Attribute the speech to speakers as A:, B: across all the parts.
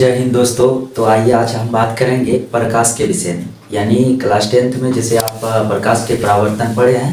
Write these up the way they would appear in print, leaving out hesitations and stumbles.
A: जय हिंद दोस्तों। तो आइए आज हम बात करेंगे प्रकाश के विषय में। यानी क्लास 10th में जैसे आप प्रकाश के परावर्तन पढ़े हैं,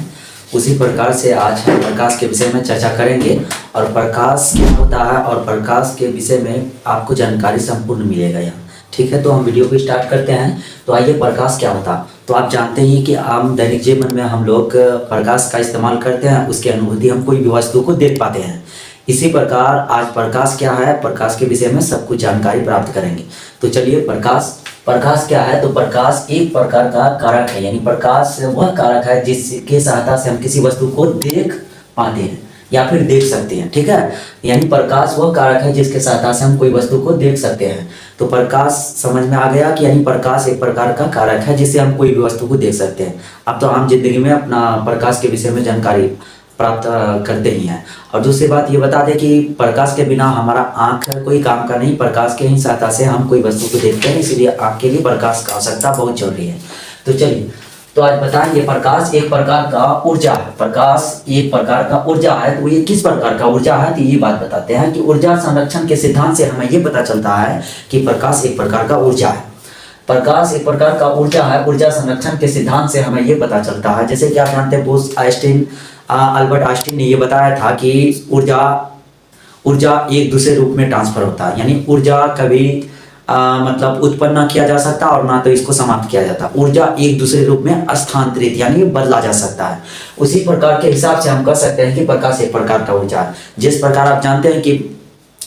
A: उसी प्रकार से आज हम प्रकाश के विषय में चर्चा करेंगे और प्रकाश क्या होता है और प्रकाश के विषय में आपको जानकारी संपूर्ण मिलेगा यहाँ। ठीक है, तो हम वीडियो को स्टार्ट करते हैं। तो आइए, प्रकाश क्या होता है। तो आप जानते ही कि आम दैनिक जीवन में हम लोग प्रकाश का इस्तेमाल करते हैं, उसकी अनुभूति हम कोई भी वस्तु को देख पाते हैं। इसी प्रकार आज प्रकाश क्या है, प्रकाश के विषय में सब कुछ जानकारी प्राप्त करेंगे। तो चलिए, प्रकाश क्या है। तो प्रकाश एक प्रकार का कारक है, यानी प्रकाश वह कारक है जिसके सहायता से हम किसी वस्तु को देख पाते हैं या फिर देख सकते हैं। ठीक है, यानी प्रकाश वह कारक है जिसके सहायता से हम कोई वस्तु को देख सकते हैं। तो प्रकाश समझ में आ गया कि यानी प्रकाश एक प्रकार का कारक है जिससे हम कोई भी वस्तु को देख सकते हैं। अब तो आम जिंदगी में अपना प्रकाश के विषय में जानकारी प्राप्त करते ही हैं। और दूसरी बात ये बता दें कि प्रकाश के बिना हमारा आँख कोई काम का नहीं, प्रकाश के ही सहायता से हम कोई वस्तु को देखते हैं, इसलिए आँख के लिए प्रकाश की आवश्यकता बहुत जरूरी है। तो चलिए, तो आज बताएंगे प्रकाश एक प्रकार का ऊर्जा है। प्रकाश एक प्रकार का ऊर्जा है, तो ये किस प्रकार का ऊर्जा है, तो ये बात बताते हैं कि ऊर्जा संरक्षण के सिद्धांत से हमें ये पता चलता है कि प्रकाश एक प्रकार का ऊर्जा है। प्रकाश एक प्रकार का ऊर्जा है, ऊर्जा संरक्षण के सिद्धांत से हमें ये पता चलता है। जैसे कि आप जानते हैं, अल्बर्ट आइंस्टीन ने ये बताया था कि ऊर्जा एक दूसरे रूप में ट्रांसफर होता है। यानी ऊर्जा कभी मतलब उत्पन्न ना किया जा सकता और ना तो इसको समाप्त किया जाता। ऊर्जा एक दूसरे रूप में स्थानांतरित यानी बदला जा सकता है। उसी प्रकार के हिसाब से हम कह सकते हैं कि प्रकाश एक प्रकार का ऊर्जा है। जिस प्रकार आप जानते हैं कि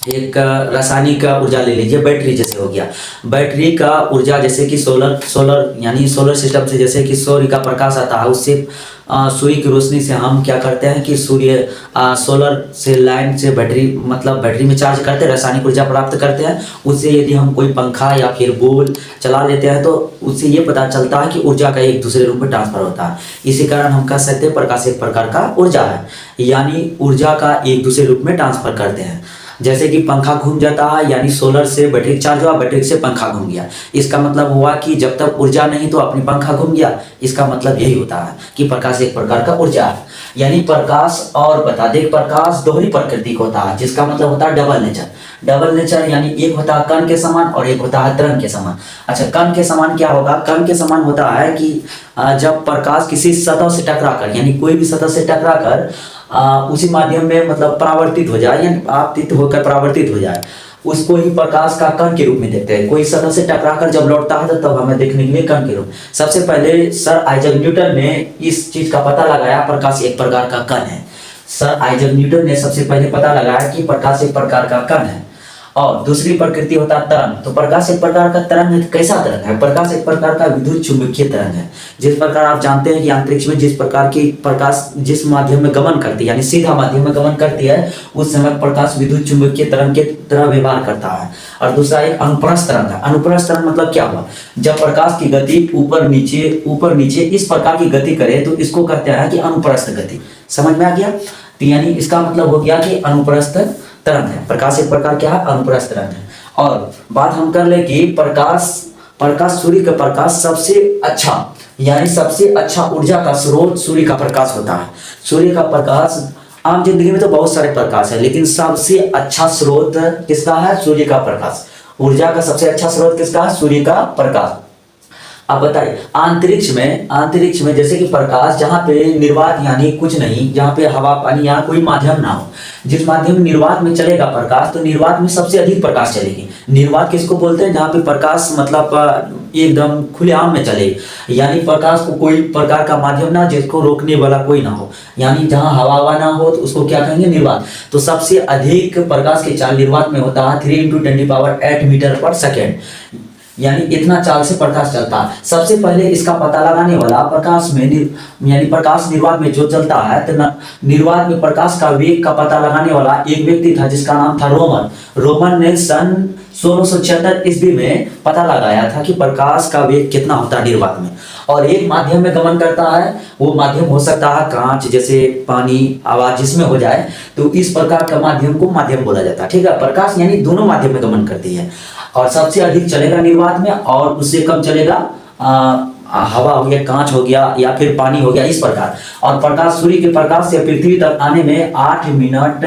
A: एक रासायनिक ऊर्जा ले लीजिए, बैटरी जैसे हो गया। बैटरी का ऊर्जा जैसे कि सोलर यानी सोलर सिस्टम से जैसे कि सूर्य का प्रकाश आता है, उससे सूर्य की रोशनी से हम क्या करते हैं कि सोलर से लाइन से बैटरी में चार्ज करते हैं, रासायनिक ऊर्जा प्राप्त करते हैं। उससे यदि हम कोई पंखा या फिर बॉल चला लेते हैं तो उससे ये पता चलता है कि ऊर्जा का एक दूसरे रूप में ट्रांसफर होता है। इसी कारण हम कह सकते हैं प्रकाश एक प्रकार का ऊर्जा है, यानी ऊर्जा का एक दूसरे रूप में ट्रांसफर करते हैं। जैसे कि पंखा घूम जाता है, यानी सोलर से बैटरी चार्ज हुआ, बैटरी से पंखा घूम गया। इसका मतलब हुआ कि जब तक ऊर्जा नहीं तो अपनी पंखा घूम गया। इसका मतलब यही होता है कि प्रकाश एक प्रकार का ऊर्जा है। यानी प्रकाश और बता दें, प्रकाश दोहरी प्रकृति का होता है, जिसका मतलब होता है डबल नेचर। डबल नेचर यानी एक होता है कण के समान और एक होता है तरंग के समान। अच्छा, कण के समान क्या होगा? कण के समान होता है कि जब प्रकाश किसी सतह से टकराकर, यानी कोई भी सतह से टकराकर उसी माध्यम में मतलब परावर्तित हो जाए, यानी आपतित होकर परावर्तित हो जाए, उसको ही प्रकाश का कण के रूप में देखते हैं। कोई सतह से टकराकर जब लौटता है तो तब हमें देखने के लिए कण के रूप। सबसे पहले सर आइजैक न्यूटन ने इस चीज का पता लगाया, प्रकाश एक प्रकार का कण है। सर आइजैक न्यूटन ने सबसे पहले पता लगाया कि प्रकाश एक प्रकार का कण है। और दूसरी प्रकृति होता है तरंग। तो प्रकाश एक प्रकार का तरंग है। कैसा तरंग है? प्रकाश एक प्रकार का विद्युत चुंबकीय तरंग है। जिस प्रकार आप जानते हैं कि अंतरिक्ष में जिस प्रकार की प्रकाश जिस माध्यम में गमन करती है, यानी सीधा माध्यम में गमन करती है, उस समय प्रकाश विद्युत चुंबकीय तरंग के तरह व्यवहार करता है। और दूसरा एक अनुप्रस्थ तरंग है। अनुप्रस्थ तरंग मतलब क्या हुआ? जब प्रकाश की गति ऊपर नीचे इस प्रकार की गति करे तो इसको कहते हैं कि अनुप्रस्थ गति। समझ में आ गया? तो यानी इसका मतलब हो गया कि अनुप्रस्थ तरंग है। प्रकाश एक प्रकार क्या है? अनुप्रस्थ तरंग है। और बात हम कर ले कि प्रकाश सूर्य का प्रकाश सबसे अच्छा, यानी सबसे अच्छा ऊर्जा का स्रोत सूर्य का प्रकाश होता है। सूर्य का प्रकाश, आम जिंदगी में तो बहुत सारे प्रकाश है, लेकिन सबसे अच्छा स्रोत किसका है? सूर्य का प्रकाश। ऊर्जा का सबसे अच्छा स्रोत किसका है? सूर्य का प्रकाश। अब बताइए, अंतरिक्ष में जैसे कि प्रकाश जहाँ पे निर्वात यानी कुछ नहीं, जहाँ पे हवा पानी या कोई माध्यम ना हो, जिस माध्यम निर्वात में चलेगा प्रकाश, तो निर्वात में सबसे अधिक प्रकाश चलेगी। निर्वात किसको बोलते हैं? जहाँ पे प्रकाश मतलब एकदम खुलेआम में चले, यानी प्रकाश को कोई प्रकार का माध्यम ना, जिसको रोकने वाला कोई ना हो, यानी जहाँ हवा ना हो तो उसको क्या कहेंगे? निर्वात। तो सबसे अधिक प्रकाश की चाल निर्वात में होता है 3 × 10⁸ मीटर पर सेकेंड, यानी इतना चाल से प्रकाश चलता है। सबसे पहले इसका पता लगाने वाला प्रकाश में यानी प्रकाश निर्वात में जो चलता है, तो निर्वात में प्रकाश का वेग का पता लगाने वाला एक व्यक्ति था जिसका नाम था रोमन ने सन 1676 ईस्वी में पता लगाया था कि प्रकाश का वेग कितना होता है निर्वात में। और एक माध्यम में गमन करता है, वो माध्यम हो सकता है कांच, जैसे पानी, आवाज जिसमें हो जाए, तो इस प्रकार का माध्यम को माध्यम बोला जाता है। ठीक है, प्रकाश यानी दोनों माध्यम में गमन करती है। और सबसे अधिक चलेगा निर्वात में और उससे कम चलेगा हवा हो गया, कांच हो गया या फिर पानी हो गया, इस प्रकार। और प्रकाश, सूर्य के प्रकाश से पृथ्वी तक आने में 8 मिनट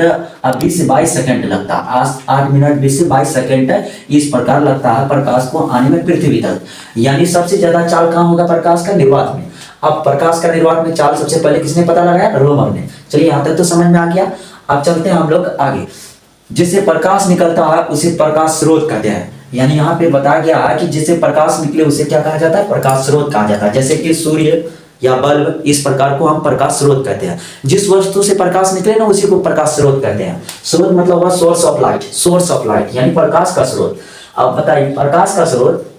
A: 20 से 22 सेकंड लगता है। 8 मिनट 20 से 22 सेकंड इस प्रकार लगता है प्रकाश को आने में पृथ्वी तक। यानी सबसे ज्यादा चाल कहाँ होगा प्रकाश का? निर्वात में। अब प्रकाश का निर्वात में चाल सबसे पहले किसने पता लगाया? रोमर ने। चलिए यहाँ तक तो समझ में आ गया। अब चलते हैं हम लोग आगे। जिससे प्रकाश निकलता है उसे प्रकाश स्रोत कहते हैं। यानी यहाँ पे बताया गया है कि जिससे प्रकाश निकले उसे क्या कहा जाता है? प्रकाश स्रोत कहा जाता है। जैसे कि सूर्य या बल्ब, इस प्रकार को हम प्रकाश स्रोत कहते हैं। जिस वस्तु से प्रकाश निकले ना उसी को प्रकाश स्रोत कहते हैं। स्रोत मतलब हुआ source of light, source of light यानी प्रकाश का स्रोत। अब बताइए प्रकाश का स्रोत,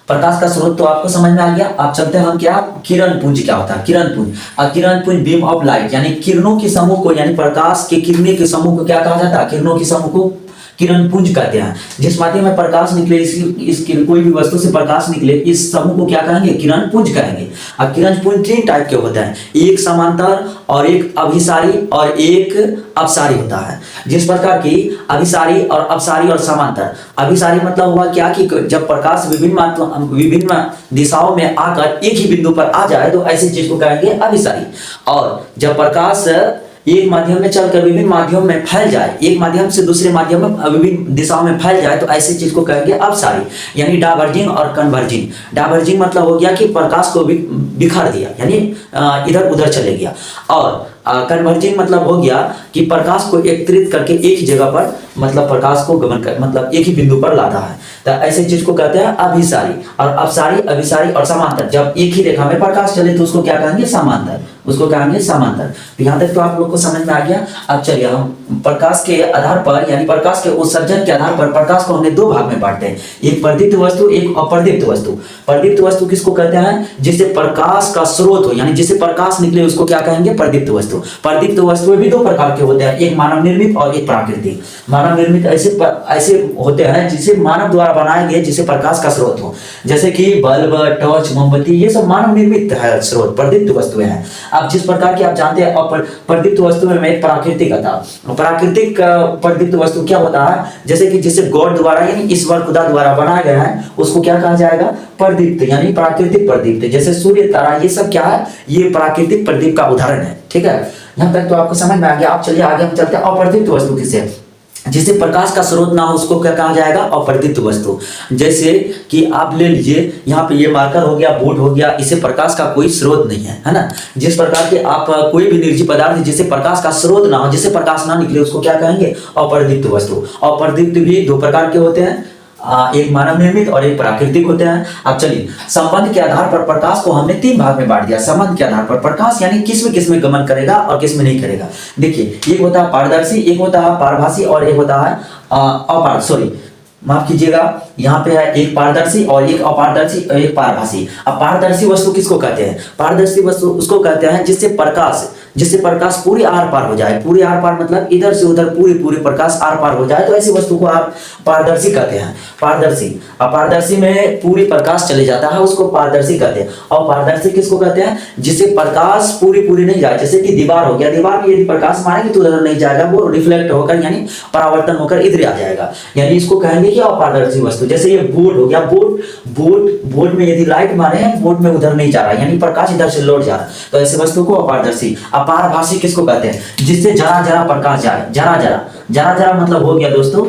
A: प्रकाश का स्रोत तो आपको समझ में आ गया। अब चलते हैं हम क्या, किरण पुंज क्या होता है? किरण पुंज, किरण पुंज बीम ऑफ लाइट यानी किरणों के समूह को, यानी प्रकाश के किरणें के समूह को क्या कहा जाता है? किरणों के समूह को किरण पुंज कहते हैं। जिस माध्यम में प्रकाश निकले, इस कोई भी वस्तु से प्रकाश निकले, इस समूह को क्या कहेंगे? किरण पुंज कहेंगे। अब किरण पुंज 3 टाइप के होते हैं, एक समांतर और एक अभिसारी और एक अपसारी होता है। जिस प्रकार की अभिसारी और अपसारी और समांतर, अभिसारी मतलब हुआ क्या कि जब प्रकाश विभिन्न दिशाओं में आकर एक ही बिंदु पर आ जाए तो ऐसी चीज को कहेंगे अभिसारी। और जब प्रकाश एक माध्यम में चलकर विभिन्न माध्यम में फैल जाए, एक माध्यम से दूसरे माध्यम में विभिन्न दिशाओं में फैल जाए तो ऐसी चीज को कहेंगे अपसारी। यानी डाइवर्जिंग और कन्वर्जिंग। डाइवर्जिंग मतलब हो गया कि प्रकाश को बिखर दिया, यानी इधर उधर चले गया। और कन्वर्जिंग मतलब हो गया कि प्रकाश को एकत्रित करके एक ही जगह पर, मतलब प्रकाश को गमन कर, मतलब एक ही बिंदु पर लाता है। तो ऐसे चीज को कहते हैं अभिसारी। और अपसारी, अभिसारी और समांतर, जब एक ही रेखा में प्रकाश चले तो उसको क्या कहेंगे? समांतर, उसको कहेंगे समांतर। तो यहाँ तक तो आप लोग को समझ में आ गया। अब चलिए हम प्रकाश के आधार पर, यानी प्रकाश के उत्सर्जन के आधार पर प्रकाश को हमने 2 भाग में बांटते हैं, एक प्रदीप्त वस्तु, एक अप्रदीप्त वस्तु। प्रदीप्त वस्तु किसको कहते हैं? जिससे प्रकाश का स्रोत हो, यानी जिससे प्रकाश निकले उसको क्या कहेंगे? प्रदीप्त वस्तु। प्रदीप्त वस्तुएं भी 2 प्रकार के होते हैं, एक मानव निर्मित और एक प्राकृतिक। मानव निर्मित ऐसे होते हैं जिसे मानव द्वारा बनाए गए, जिसे प्रकाश का स्रोत हो, जैसे कि बल्ब, टॉर्च, मोमबत्ती, ये सब मानव निर्मित है स्रोत, प्रदीप्त वस्तुएं हैं। अब जिस प्रकार की आप जानते हैं प्रदीप्त वस्तु में एक प्राकृतिक आता है। प्राकृतिक प्रदीप्त वस्तु क्या होता है? जैसे कि जिसे गॉड द्वारा, यानी ईश्वर खुदा द्वारा बनाया गया है, उसको क्या कहा जाएगा? प्रदीप्त, यानी प्राकृतिक प्रदीप्त। जैसे सूर्य, तारा, ये सब क्या है? ये प्राकृतिक प्रदीप का उदाहरण है। ठीक है, यहाँ तक तो आपको समझ में आ गया। आप चलिए आगे हम चलते हैं। अप्रदीप्त वस्तु किसे? जिसे प्रकाश का स्रोत ना हो उसको क्या कहा जाएगा? अप्रदीप्त वस्तु। जैसे कि आप ले लीजिए, यहाँ पे ये मार्कर हो गया, बोर्ड हो गया, इसे प्रकाश का कोई स्रोत नहीं है, है ना। जिस प्रकार के आप कोई भी निर्जीव पदार्थ जिसे प्रकाश का स्रोत ना हो, जिसे प्रकाश ना निकले, उसको क्या कहेंगे? अप्रदीप्त वस्तु। अप्रदीप्त भी 2 प्रकार के होते हैं, एक मानव निर्मित और एक प्राकृतिक होते हैं। अब चलिए, संबंध के आधार पर प्रकाश को हमने 3 भाग में बांट दिया। संबंध के आधार पर प्रकाश यानी किस में गमन करेगा और किस में नहीं करेगा। देखिए, एक होता है पारदर्शी, एक होता है पारभासी और एक होता है माफ कीजिएगा, यहाँ पे है एक पारदर्शी और एक अपारदर्शी और एक पारभासी। अब पारदर्शी वस्तु किसको कहते हैं? पारदर्शी वस्तु उसको कहते हैं जिससे प्रकाश पूरे आर पार हो जाए। पूरे आर पार मतलब इधर से उधर पूरे प्रकाश आर पार हो जाए, तो ऐसी वस्तु को आप पारदर्शी कहते हैं। पारदर्शी, अपारदर्शी में पूरी प्रकाश चले जाता है, उसको पारदर्शी कहते हैं। और पारदर्शी किसको कहते हैं? जिससे प्रकाश पूरी नहीं जाए। जैसे कि दीवार हो गया, दीवार में यदि प्रकाश मारेंगे तो उधर नहीं जाएगा, वो रिफ्लेक्ट होकर यानी परावर्तन होकर इधर आ जाएगा, यानी इसको कहेंगे कि अपारदर्शी वस्तु। जैसे ये बोर्ड हो गया, बोर्ड में यदि लाइट मारे हैं, बोर्ड में उधर नहीं जा रहा, यानी प्रकाश इधर से लौट जा रहा, तो ऐसे वस्तु को अपारदर्शी। अपारभासी किसको कहते हैं? जिससे जरा प्रकाश जाए, जरा मतलब हो गया दोस्तों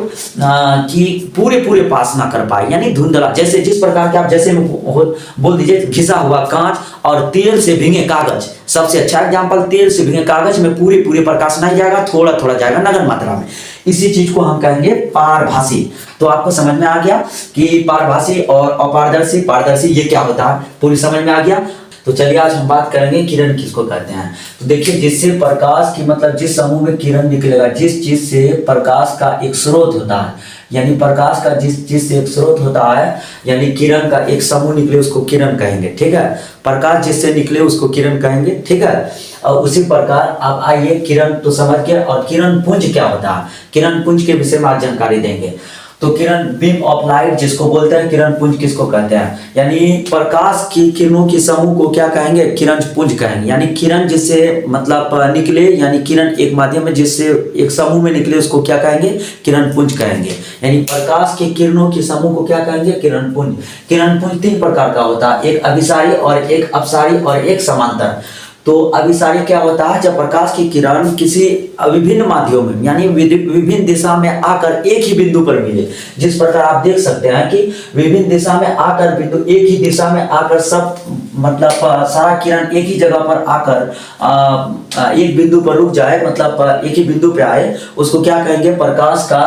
A: कि पूरे पास ना कर पाए, यानी धुंधला। जैसे जिस प्रकार के आप जैसे बोल दीजिए घिसा हुआ कांच और तेल से भीगे कागज, सबसे अच्छा एग्जांपल, तेल से भीगे कागज में पूरे प्रकाश नहीं जाएगा, थोड़ा जाएगा नगण्य मात्रा में। इसी चीज को हम कहेंगे पारभासी। तो आपको समझ में आ गया कि पारभासी और अपारदर्शी, पारदर्शी ये क्या होता है, पूरी समझ में आ गया। तो चलिए आज हम बात करेंगे किरण किसको कहते हैं। तो देखिए, जिससे प्रकाश की मतलब जिस समूह में किरण निकलेगा, जिस चीज से प्रकाश का एक स्रोत होता है, यानी प्रकाश का जिस चीज से एक स्रोत होता है, यानी किरण का एक समूह निकले उसको किरण कहेंगे। ठीक है, प्रकाश जिससे निकले उसको किरण कहेंगे। ठीक है, और उसी प्रकार आप आइए, किरण तो समझ गए, और किरण पुंज क्या होता है, किरण पुंज के विषय में आज जानकारी देंगे। तो किरण बीम ऑफ लाइट जिसको बोलते हैं, किरण पुंज किसको कहते हैं, यानी प्रकाश की किरणों के समूह को क्या कहेंगे, किरण पुंज कहेंगे। यानी किरण जिससे मतलब निकले, यानी किरण एक माध्यम में जिससे एक समूह में निकले उसको क्या कहेंगे, किरण पुंज कहेंगे। यानी प्रकाश के किरणों के समूह को क्या कहेंगे, किरण पुंज। किरण पुंज 3 प्रकार का होता है, एक अभिसारी और एक अपसारी और एक समांतर। तो अभिसारी क्या होता है, जब प्रकाश की किरण किसी विभिन्न माध्यम में यानी विभिन्न दिशा में आकर एक ही बिंदु पर मिले। जिस प्रकार आप देख सकते हैं कि विभिन्न दिशा में आकर बिंदु एक ही दिशा में आकर सब मतलब सारा किरण एक ही जगह पर आकर एक बिंदु पर रुक जाए, मतलब एक ही बिंदु पे आए, उसको क्या कहेंगे, प्रकाश का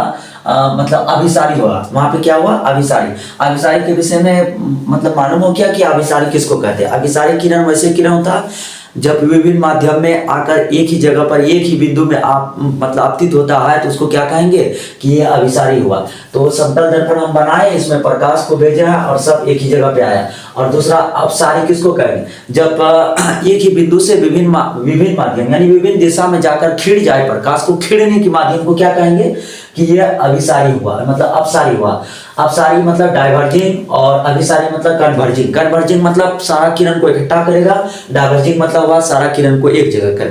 A: मतलब अभिसारी होगा। वहां पे क्या हुआ, अभिसारी। अभिसारी के विषय में मतलब मालूम हो क्या कि अभिसारी किसको कहते हैं। अभिसारी किरण वैसे किरण होता है जब विभिन्न माध्यम में आकर एक ही जगह पर एक ही बिंदु में आप मतलब आपतित होता है, तो उसको क्या कहेंगे कि ये अभिसारी हुआ। तो समतल दर्पण हम बनाए, इसमें प्रकाश को भेजा है और सब एक ही जगह पे आया। और दूसरा अपसारी किसको कहेंगे, जब एक ही बिंदु से विभिन्न माध्यम यानी विभिन्न दिशा में जाकर खिड़ जाए प्रकाश को, खिड़ने के माध्यम को क्या कहेंगे कि यह अभिसारी हुआ, मतलब अपसारी हुआ। अपसारी मतलब डाइवर्जिंग और अभिसारी मतलब कन्वर्जिंग। कन्वर्जिंग मतलब सारा किरण को इकट्ठा करेगा, डाइवर्जिंग मतलब हुआ सारा किरण को एक जगह कर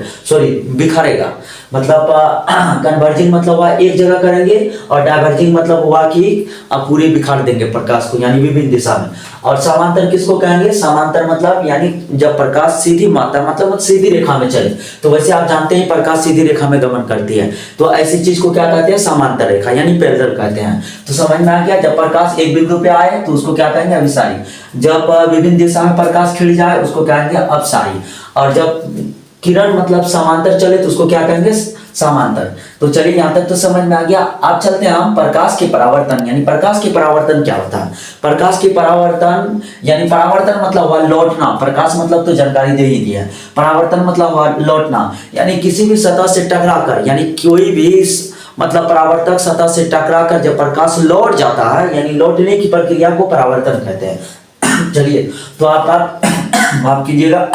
A: बिखरेगा। मतलब कन्वर्जिंग मतलब हुआ एक जगह करेंगे और डाइवर्जिंग मतलब हुआ कि पूरे बिखार देंगे प्रकाश को, यानी विभिन्न दिशा में। और समांतर किसको कहेंगे, समांतर मतलब यानी जब प्रकाश सीधी मात्रा मतलब सीधी रेखा में चले। तो वैसे आप जानते हैं प्रकाश सीधी रेखा में गमन करती है, तो ऐसी चीज को क्या कहते हैं, समांतर रेखा यानी पैरेलल कहते हैं। तो समझ में आ गया, जब प्रकाश एक बिंदु पे आए तो उसको क्या कहेंगे, अभिसारी। जब विभिन्न दिशा में प्रकाश खिड़ जाए उसको कहेंगे अपसारी। और जब किरण मतलब समांतर चले तो उसको क्या कहेंगे, समांतर। तो चलिए यहाँ तक तो समझ में आ गया। अब चलते हैं हम प्रकाश के परावर्तन, यानी प्रकाश के परावर्तन क्या होता है। प्रकाश के परावर्तन यानी परावर्तन मतलब हुआ लौटना, प्रकाश मतलब तो जानकारी दे ही दिया। परावर्तन मतलब हुआ लौटना, यानी किसी भी सतह से टकराकर, यानी कोई भी मतलब परावर्तक सतह से टकराकर जब प्रकाश लौट जाता है, यानी लौटने की प्रक्रिया को परावर्तन कहते हैं। चलिए तो आप माफ कीजिएगा,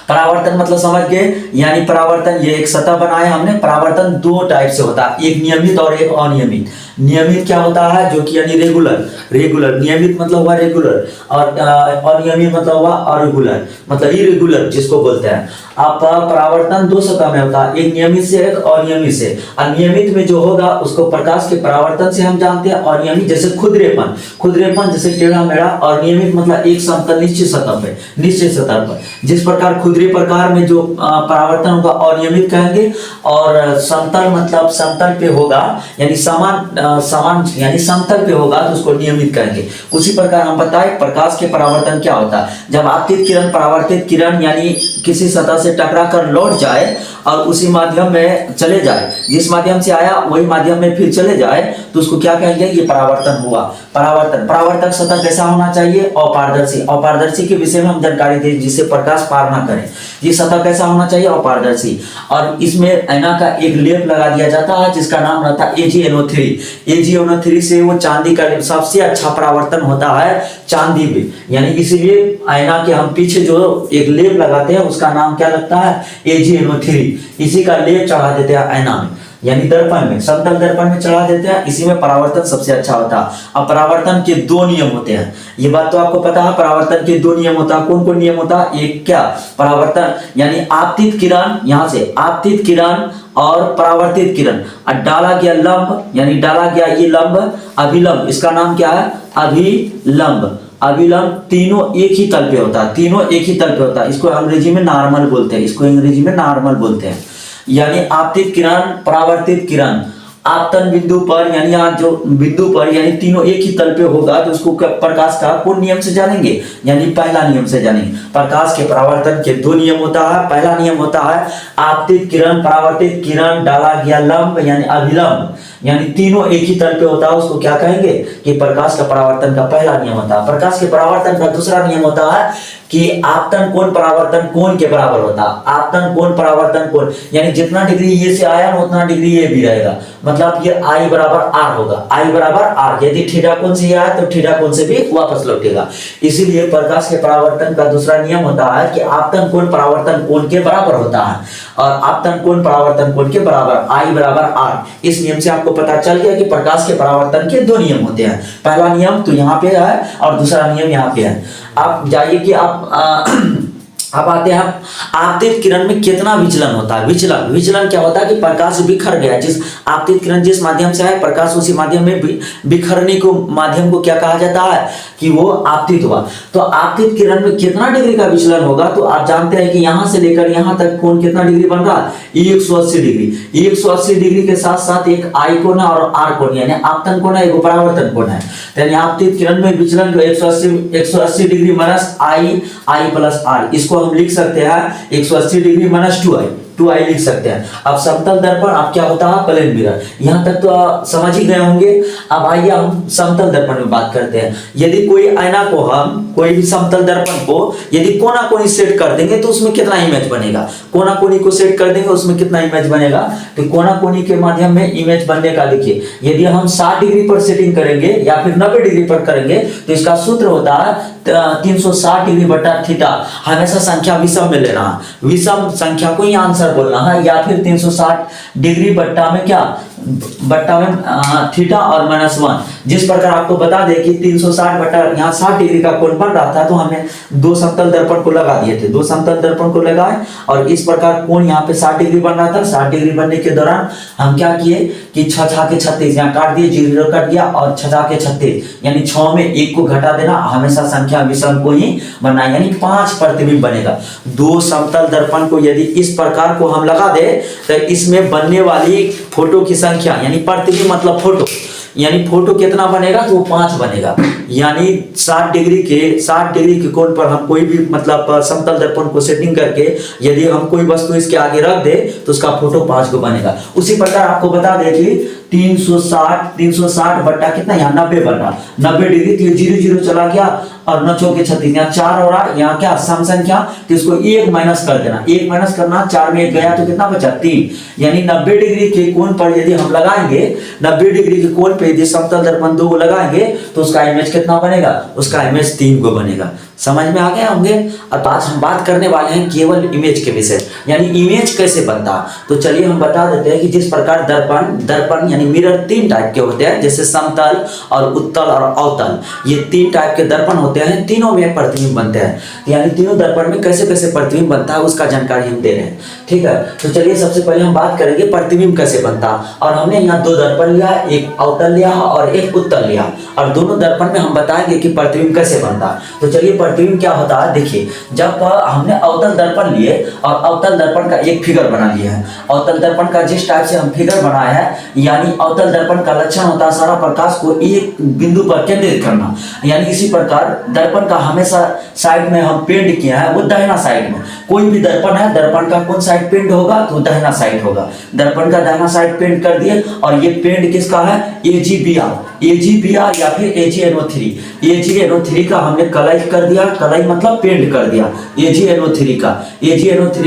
A: परावर्तन मतलब समझ गए। यानी परावर्तन ये एक सतह बनाया हमने। परावर्तन 2 टाइप से होता है, एक नियमित और एक अनियमित। नियमित क्या होता है, जो कि यानी रेगुलर। नियमित मतलब हुआ रेगुलर और अनियमित मतलब हुआ अरेगुलर, मतलब इरेगुलर जिसको बोलते हैं। आप परावर्तन 2 सतह में होता है, एक नियमित से एक अनियमित से। अनियमित में जो होगा उसको प्रकाश के परावर्तन से हम जानते हैं। अनियमित जैसे खुदरेपन जैसे टेढ़ा मेढ़ा। और नियमित मतलब एक समतल निश्चित सतह पर। जिस प्रकार खुदरे प्रकार में जो परावर्तन होगा अनियमित कहेंगे, और समतल मतलब समतल पे होगा यानी समान यानी समतल पे होगा तो उसको नियमित कहेंगे। उसी प्रकार हम बताएं प्रकाश के परावर्तन क्या होता है। जब आपतित किरण परावर्तित किरण यानी किसी सतह से टकराकर लौट जाए और उसी माध्यम में चले जाए, जिस माध्यम से आया वही माध्यम में फिर चले जाए, तो उसको क्या कहेंगे, ये परावर्तन हुआ। परावर्तक सतह कैसा होना चाहिए, अपारदर्शी के विषय में हम जानकारी दें, जिससे प्रकाश पार ना करे। ये सतह कैसा होना चाहिए, अपारदर्शी। और इसमें ऐना का एक लेप लगा दिया जाता है जिसका नाम रहता है AgNO3। AgNO3 से वो चांदी का सबसे अच्छा परावर्तन होता है चांदी में, यानी इसीलिए ऐना के हम पीछे जो एक लेप लगाते हैं उसका नाम क्या लगता है, AgNO3। इसी का लेप चढ़ा देते हैं ऐना में, यानी दर्पण में, समतल दर्पण में चढ़ा देते हैं। इसी में परावर्तन सबसे अच्छा होता है। अब परावर्तन के 2 नियम होते हैं, ये बात तो आपको पता है। परावर्तन के 2 नियम होता है, कौन कौन नियम होता है, एक क्या परावर्तन यानी आपतित किरण, यहाँ से आपतित किरण और परावर्तित किरण, और डाला गया लंब यानी डाला गया ये लंब, अभिलंब, इसका नाम क्या है, अभिलंब, तीनों एक ही तल पे होता है, इसको अंग्रेजी में नॉर्मल बोलते हैं। यानी आपतित किरण, परावर्तित किरण आपतन बिंदु पर यानी यहाँ जो बिंदु पर यानी तीनों एक ही तल पे होगा, तो उसको प्रकाश का कौन नियम से जानेंगे, यानी पहला नियम से जानेंगे। प्रकाश के परावर्तन के 2 नियम होता है। पहला नियम होता है आपतित किरण, परावर्तित किरण, डाला गया लंब यानी अभिलंब, यानी तीनों एक ही तल पे होता है, उसको क्या कहेंगे कि प्रकाश का परावर्तन का पहला नियम होता है। प्रकाश के परावर्तन का दूसरा नियम होता है कि आपतन कोण परावर्तन कोण के बराबर होता है। आपतन कोण परावर्तन कोण यानी जितना डिग्री ये से आया उतना डिग्री ये भी रहेगा, मतलब ये I बराबर R होगा, I बराबर R। यदि थीटा कोण से आया तो थीटा कोण से भी वापस लौटेगा। इसीलिए प्रकाश के परावर्तन का दूसरा नियम होता है कि आपतन कोण परावर्तन कोण के बराबर होता है, और आपतन कोण परावर्तन कोण के बराबर I बराबर R। इस नियम से आपको पता चल गया कि प्रकाश के परावर्तन के दो नियम होते हैं। पहला नियम तो यहाँ पे है और दूसरा नियम यहाँ पे है। आप जाइए कि आप आते हैं आपतित किरण में कितना विचलन होता है। विचलन क्या होता है कि प्रकाश बिखर गया, जिस आपतित किरण जिस माध्यम से है प्रकाश उसी माध्यम में बिखरने को माध्यम को क्या कहा जाता है कि वो आपतित हुआ। तो आपतित किरण में कितना डिग्री का विचलन होगा, तो आप जानते हैं कि यहां से लेकर यहां तक कोण कितना डिग्री बन रहा है 180 डिग्री। 180 डिग्री के साथ साथ एक आई कोण है और आर कोण, यानी आपतन कोण है, एक परावर्तन कोण है। यानी आपतित किरण में विचलन जो 180 degree minus I plus R, इसको हम लिख सकते हैं 180 डिग्री माइनस 2i लिख सकते हैं। अब समतल दर्पण अब क्या होता है, प्लेन मिरर। यहां तक तो समझ ही गए होंगे। अब आइए हम समतल दर्पण में बात करते हैं। यदि कोई आईना को हम कोई भी समतल दर्पण को यदि कोना कोनी सेट कर देंगे तो उसमें कितना इमेज बनेगा। कोना कोनी को सेट कर देंगे उसमें कितना इमेज बनेगा, तो कोना कोनी के माध्यम में इमेज बनने का देखिए, यदि हम 60 डिग्री पर सेटिंग करेंगे या फिर 90 डिग्री पर करेंगे तो इसका सूत्र होता है 360 डिग्री बटा थीटा। हमेशा संख्या विषम में लेना है, विषम संख्या को ही आंसर बोलना है, या फिर 360 डिग्री बट्टा में क्या बट्टा में थीटा और -1। जिस प्रकार आपको बता दें कि 360 बटा यहाँ 60 डिग्री का कोण बन रहा था तो हमने दो समतल दर्पण को लगा दिए थे, दो समतल दर्पण को लगाए और इस प्रकार कोण यहाँ पे 60 डिग्री बन रहा था। 60 डिग्री बनने के दौरान हम क्या किए कि 6 के 36 यहाँ काट दिए, 0 कट गया और 6 के 36 यानी 6 में 1 को घटा देना, हमेशा संख्या विषम को ही बनाए, यानी 5 प्रतिबिंब बनेगा। दो समतल दर्पण को यदि इस प्रकार को हम लगा दे तो इसमें बनने वाली फोटो की संख्या यानी प्रतिबिंब मतलब फोटो, यानी फोटो कितना बनेगा तो वो 5 बनेगा। यानी 60 डिग्री के कोण पर हम कोई भी मतलब समतल दर्पण को सेटिंग करके यदि हम कोई वस्तु इसके आगे रख दे तो उसका फोटो 5 को बनेगा। उसी प्रकार आपको बता दें कि 360 बट्टा कितना यहाँ 90 बना 90 डिग्री, तो 0 चला गया और 9 के 36 यहाँ 4 हो रहा, यहाँ क्या सम संख्या तो इसको 1 माइनस कर देना, 1 माइनस करना, 4 में 1 गया तो कितना बचा 3। यानी 90 डिग्री के कोण पर यदि हम लगाएंगे 90 डिग्री के कोण पे यदि समतल दर्पण 2 को लगाएंगे तो उसका इमेज कितना बनेगा, उसका इमेज 3 को बनेगा। समझ में आ गया होंगे। अब आज हम बात करने वाले हैं केवल इमेज के विषय, यानी इमेज कैसे बनता। तो चलिए हम बता देते हैं कि जिस प्रकार दर्पण यानी मिरर 3 टाइप के होते हैं, जैसे समतल और उत्तल और अवतल, ये 3 टाइप के दर्पण होते हैं, तीनों में प्रतिबिंब बनते हैं। यानी तीनों दर्पण में कैसे कैसे प्रतिबिंब बनता है उसका जानकारी हम दे रहे हैं, ठीक है। तो चलिए सबसे पहले हम बात करेंगे प्रतिबिंब कैसे बनता, और हमने यहाँ 2 दर्पण लिया, एक अवतल लिया और एक उत्तल लिया, और दोनों दर्पण में हम बताएंगे कि प्रतिबिंब कैसे बनता। तो चलिए प्रतिबिंब क्या होता है, देखिए जब हमने अवतल दर्पण लिए और अवतल दर्पण का एक फिगर बना लिया है, अवतल दर्पण का जिस टाइप से हम फिगर बनाया है, यानी अवतल दर्पण का लक्षण होता है सारा प्रकाश को एक बिंदु पर केंद्रित करना। यानी इसी प्रकार दर्पण का हमेशा साइड में हम पेंट किया है वो दाहिना साइड में। कोई भी दर्पण है, दर्पण का कौन साइड पेंट होगा तो दाहिना साइड होगा। दर्पण का दाहिना साइड पेंट कर दिए, और ये पेंट किसका है, AgBr या फिर AgNO3। AgNO3 का हमने कलर कर दिया, कलर मतलब पेंट कर दिया AgNO3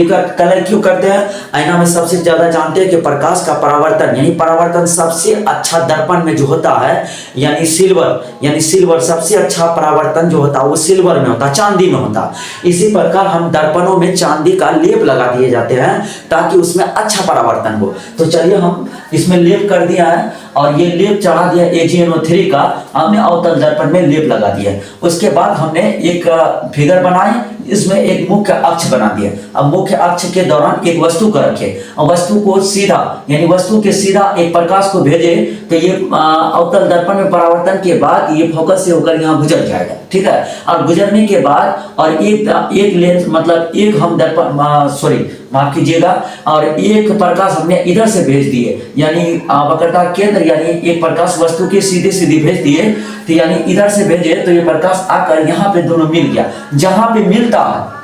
A: का कलर क्यों करते हैं, आईना में सबसे ज्यादा जानते हैं कि प्रकाश का परावर्तन, यानी परावर्तन सबसे अच्छा दर्पण में जो होता है यानी सिल्वर सबसे अच्छा परावर्तन जो होता है वो सिल्वर में होता है, चांदी में होता है। इसी प्रकार हम दर्पणों में चांदी का लेप लगा दिए जाते हैं ताकि उसमें अच्छा परावर्तन हो। तो चलिए हम इसमें लेप कर दिया है और ये लेप चढ़ा दिया AgNO3 का, हमने अवतल दर्पण में लेप लगा दिया। उसके बाद हमने एक फिगर बनाए, इसमें एक मुख्य अक्ष बना दिया। अब मुख्य अक्ष के दौरान एक वस्तु को रखे और वस्तु को सीधा यानी वस्तु के सीधा एक प्रकाश को भेजे तो ये अवतल दर्पण में परावर्तन के बाद ये फोकस से होकर यहाँ गुजर जाएगा, ठीक है। और गुजरने के बाद और एक लेंस मतलब एक हम दर्पण माफ कीजिएगा, और एक प्रकाश हमने इधर से भेज दिए, यानी वक्रता केंद्र यानी एक प्रकाश वस्तु के सीधे भेज दिए, तो यानी इधर से भेजे तो ये प्रकाश आकर यहाँ पे दोनों मिल गया। जहां पे मिलता है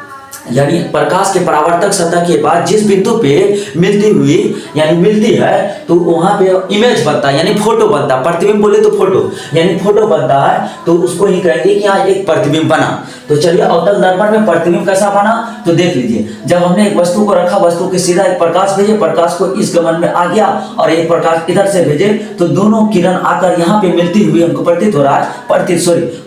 A: यानी प्रकाश के परावर्तक सतह के बाद जिस बिंदु पे मिलती है तो वहां पे इमेज बनता है, यानी फोटो बनता है। प्रतिबिंब बोले तो फोटो, यानी फोटो बनता है, तो उसको ही कहेंगे कि यहाँ एक प्रतिबिंब बना। तो चलिए अवतल दर्पण में प्रतिबिंब कैसा बना तो देख लीजिए। जब हमने एक वस्तु को रखा, वस्तु के सीधा एक प्रकाश भेजे, प्रकाश को इस गमन में आ गया और एक प्रकाश इधर से भेजे, तो दोनों किरण आकर यहाँ पे मिलती हुई हमको प्रतीत हो रहा है,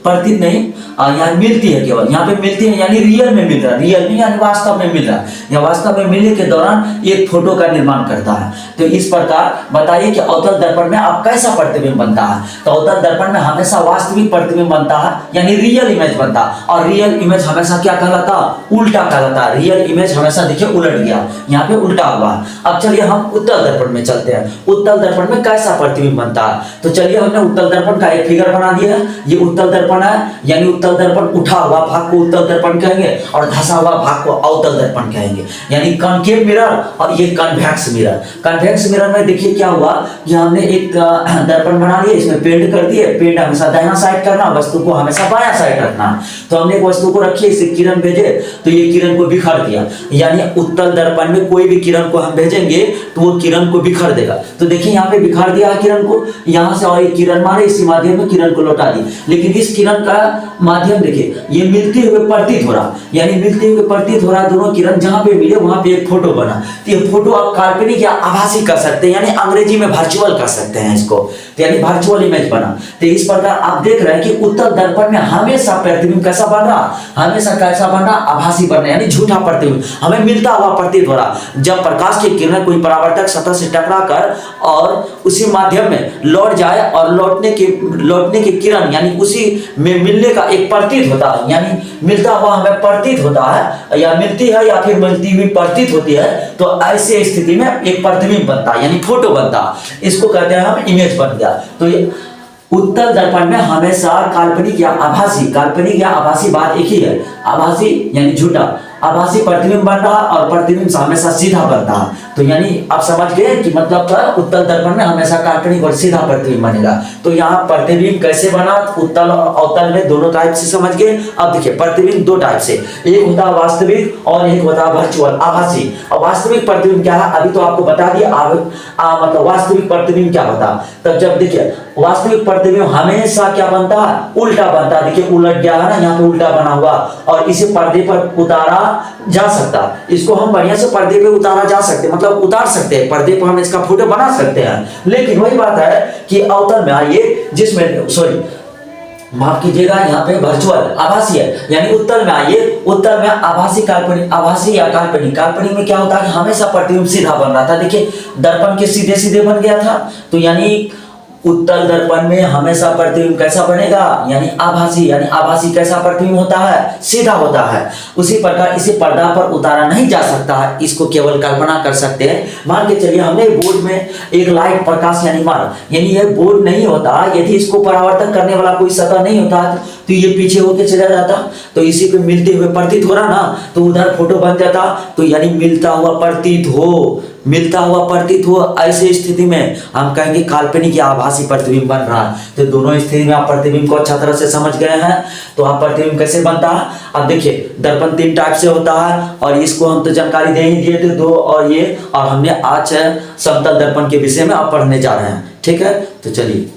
A: प्रतीत नहीं यहाँ मिलती है, केवल यहाँ पे मिलती है, यानी रियल में मिल रहा है, रियल रियल में यानी वास्तव में मिल रहा है, या वास्तव में मिलने के दौरान एक फोटो का निर्माण करता है। तो इस प्रकार बताइए कि अवतल दर्पण में आप कैसा प्रतिबिंब बनता है। तो अवतल दर्पण में हमेशा वास्तविक प्रतिबिंब बनता है, यानी रियल इमेज बनता है। और रियल इमेज हमेशा क्या कहलाता है, उल्टा कहलाता है। रियल इमेज हमेशा देखिए उलट गया, यहाँ पे उल्टा हुआ। अब चलिए हम उत्तल दर्पण में चलते हैं। उत्तल दर्पण में कैसा प्रतिबिंब बनता है, तो चलिए हमने उत्तल दर्पण का एक फिगर बना दिया है। ये उत्तल दर्पण है, यानी उत्तल दर्पण उठा हुआ भाग को उत्तल दर्पण कहेंगे और धंसा हुआ भाग को अवतल दर्पण कहेंगे, यानी कॉन्केव मिरर और ये कन्वेक्स मिरर। कन्वेक्स मिरर में देखिए क्या हुआ कि हमने एक दर्पण बना लिया, इसमें पेंट कर दिए। पेंट हमेशा दाहिना साइड करना, वस्तु को हमेशा बायां साइड रखना। तो हमने एक वस्तु को रखी, इसे किरण भेजे तो ये किरण को बिखर दिया, यानी उत्तल दर्पण में कोई भी किरण को हम भेजेंगे तो वो किरण को बिखर देगा। तो देखिए यहाँ पे बिखर दिया है किरण को, यहाँ से और एक किरण मारे, इसी माध्यम में किरण को लौटा दी। लेकिन इस किरण का माध्यम देखिए ये मिलते हुए प्रतीत हो रहा, यानी मिलते हुए प्रतीत हो रहा दोनों किरण जहां पे मिले वहां पे एक फोटो बना। तो ये फोटो आप काल्पनिक या आभासी कर सकते हैं, यानी अंग्रेजी में वर्चुअल कर सकते हैं इसको, तो यानी वर्चुअल इमेज बना। तो इस प्रकार आप देख रहे हैं कि उत्तल दर्पण में हमेशा प्रतिबिंब कैसा बन रहा, हमेशा कैसा बन रहा, आभासी बन रहा, यानी झूठा प्रतिबिंब हमें मिलता हुआ प्रतीत हो रहा। जब प्रकाश की किरण कोई परावर्तक सतह से टकरा कर और उसी माध्यम में लौट जाए और लौटने की किरण यानी उसी में मिलने का एक प्रतीत होता है, यानी मिलता हुआ हमें प्रतीत होता है, या मिलती है या फिर मिलती हुई प्रतीत होती है, तो ऐसे स्थिति में एक प्रतिबिंब बनता है, यानी फोटो बनता है। इसको कहते हैं हम इमेज बन गया। तो ये उत्तल दर्पण में हमेशा काल्पनिक या आभासी बात एक ही है, आभासी यानी झूठा, आभासी प्रतिबिंब बन रहा और प्रतिबिंब हमेशा सीधा बनता है। तो यानी आप समझ गए कि मतलब उत्तल दर्पण में हमेशा काल्पनिक और सीधा प्रतिबिंब बनेगा। तो यहाँ प्रतिबिंब कैसे बना, उत्तल और अवतल में दोनों टाइप से समझ गए। अब देखिए प्रतिबिंब दो टाइप से, एक होता है वास्तविक और एक होता है वर्चुअल, आभासी। और वास्तविक प्रतिबिंब क्या है, अभी तो आपको बता दिया मतलब वास्तविक प्रतिबिंब क्या होता है। तब जब देखिए वास्तविक प्रतिबिंब हमेशा क्या बनता है, उल्टा बनता है। देखिए उलट गया है ना, यहाँ पे उल्टा बना हुआ, और इसे पर्दे पर उतारा जा सकता, इसको हम बढ़िया से पर्दे पे उतारा जा सकते, मतलब उतार सकते हैं, पर्दे पर हम इसका फोटो बना सकते हैं। लेकिन वही बात है कि अवतल में आइए, जिसमें सॉरी माफ कीजिएगा, यहाँ पे वर्चुअल आभासी है, यानी उत्तल में आइए। उत्तल में आभासी काल्पनिक, आभासी या काल्पनिक, काल्पनिक में क्या होता है कि हमेशा प्रतिबिंब सीधा बन रहा था। देखिए दर्पण के सीधे सीधे बन गया था, तो यानी उत्तल दर्पण में हमेशा प्रतिबिंब कैसा बनेगा, यानी आभासी, यानी आभासी कैसा प्रतिबिंब होता है, सीधा होता है। उसी प्रकार इसे पर्दा पर उतारा नहीं जा सकता है, इसको केवल कल्पना कर सकते हैं। मान के चलिए हमने बोर्ड में एक लाइट प्रकाश यानी मार, यानी यह बोर्ड नहीं होता यदि इसको परावर्तन करने वाला कोई सतह नहीं होता तो ये पीछे होके चला जाता, तो इसी पे मिलते हुए प्रतीत हो रहा ना, तो उधर फोटो बन जाता। तो यानी मिलता हुआ प्रतीत हो, मिलता हुआ प्रतीत हो, ऐसे स्थिति में हम कहेंगे काल्पनिक या आभासी प्रतिबिंब बन रहा है। तो दोनों स्थिति में आप प्रतिबिंब को अच्छा तरह से समझ गए हैं। तो आप प्रतिबिंब कैसे बनता है, अब देखिए दर्पण तीन टाइप से होता है, और इसको हम तो जानकारी दे ही दिए थे दो, और ये, और हमने आज समतल दर्पण के विषय में आप पढ़ने जा रहे हैं। ठीक है, तो चलिए।